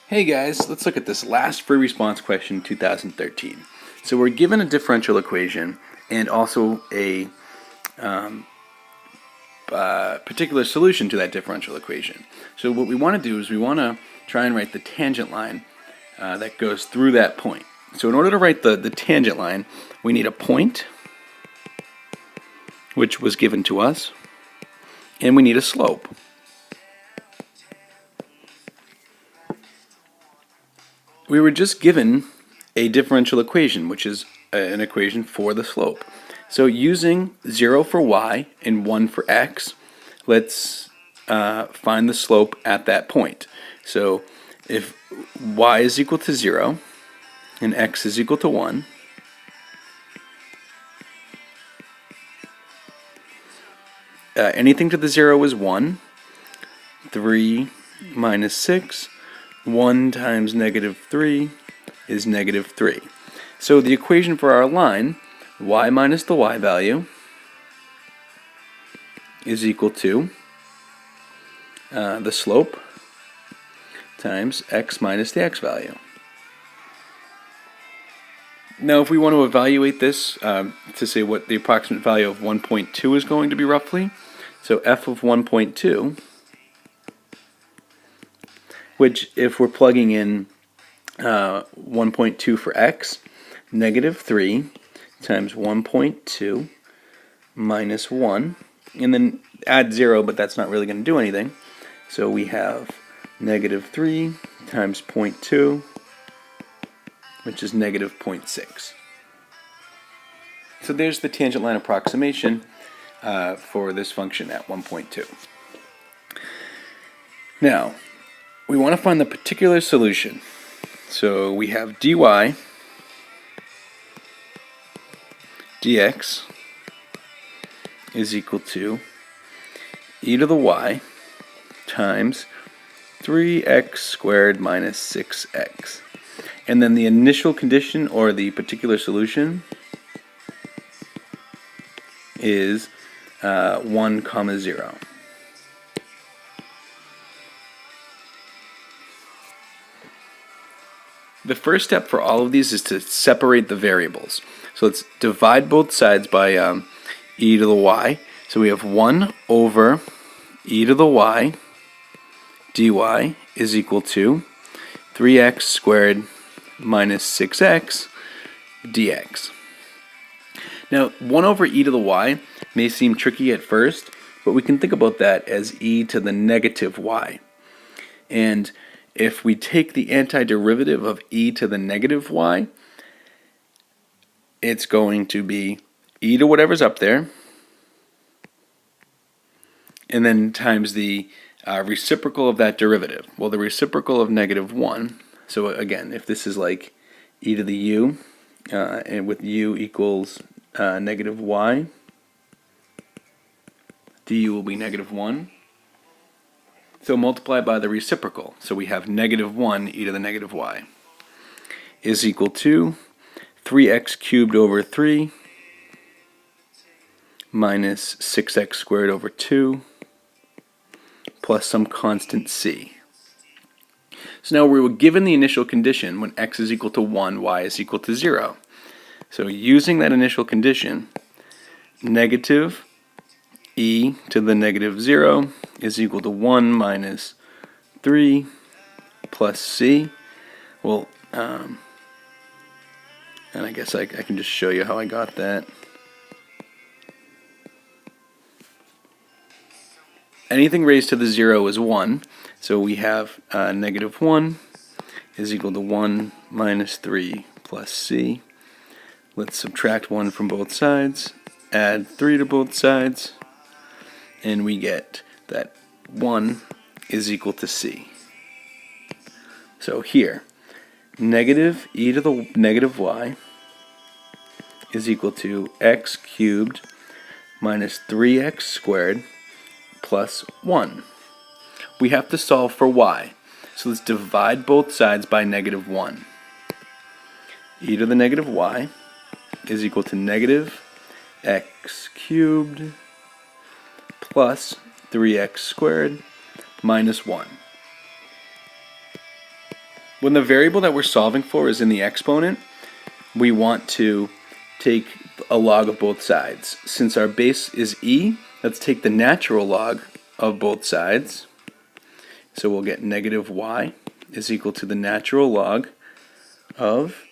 Hey guys, let's look at this last free response question 2013. So we're given a differential equation and also a particular solution to that differential equation. So what we want to do is we want to try and write the tangent line that goes through that point. So in order to write the tangent line, we need a point, which was given to us, and we need a slope. We were just given a differential equation, which is an equation for the slope. So using 0 for y and 1 for x, let's find the slope at that point. So if y is equal to 0 and x is equal to 1, anything to the 0 is 1. 3 minus 6, 1 times negative 3 is negative 3. So the equation for our line, y minus the y value, is equal to the slope times x minus the x value. Now if we want to evaluate this to say what the approximate value of 1.2 is going to be roughly, so f of 1.2, which if we're plugging in 1.2 for x, negative 3 times 1.2 minus 1, and then add 0, but that's not really going to do anything. So we have negative 3 times 0.2, which is negative 0.6. So there's the tangent line approximation for this function at 1.2. Now, we want to find the particular solution. So we have dy dx is equal to e to the y times 3x squared minus 6x. And then the initial condition, or the particular solution, is 1 comma 0. The first step for all of these is to separate the variables. So let's divide both sides by e to the y. So we have 1 over e to the y dy is equal to 3x squared minus 6x dx. Now 1 over e to the y may seem tricky at first, but we can think about that as e to the negative y. And if we take the antiderivative of e to the negative y, it's going to be e to whatever's up there, and then times the reciprocal of that derivative. Well, the reciprocal of negative 1, so again, if this is like e to the u, and with u equals negative y, du will be negative 1. So multiply by the reciprocal. So we have negative 1 e to the negative y is equal to 3x cubed over 3 minus 6x squared over 2 plus some constant c. So now we were given the initial condition when x is equal to 1, y is equal to 0. So using that initial condition, negative e to the negative 0 is equal to 1 minus 3 plus c. Well, and I guess I can just show you how I got that. Anything raised to the 0 is 1, so we have negative 1 is equal to 1 minus 3 plus c. Let's subtract 1 from both sides, add 3 to both sides, and we get that 1 is equal to c. So here, negative e to the negative y is equal to x cubed minus 3x squared plus 1. We have to solve for y, so let's divide both sides by negative 1. E to the negative y is equal to negative x cubed plus 3x squared minus 1. when the variable that we're solving for is in the exponent, we want to take a log of both sides. Since our base is e, let's take the natural log of both sides. So we'll get negative y is equal to the natural log of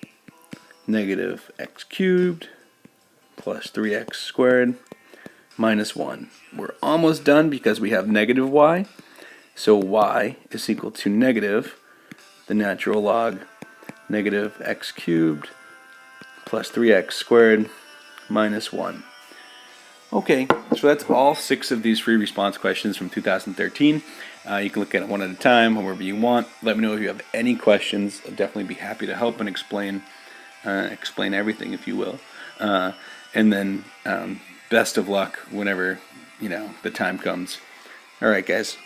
negative x cubed plus 3x squared minus 1. We're almost done because we have negative y. So y is equal to negative the natural log negative x cubed plus 3x squared minus 1. Okay, so that's all 6 of these free response questions from 2013. You can look at it one at a time, however you want. Let me know if you have any questions. I'll definitely be happy to help and explain everything, if you will. And then best of luck whenever the time comes. All right, guys.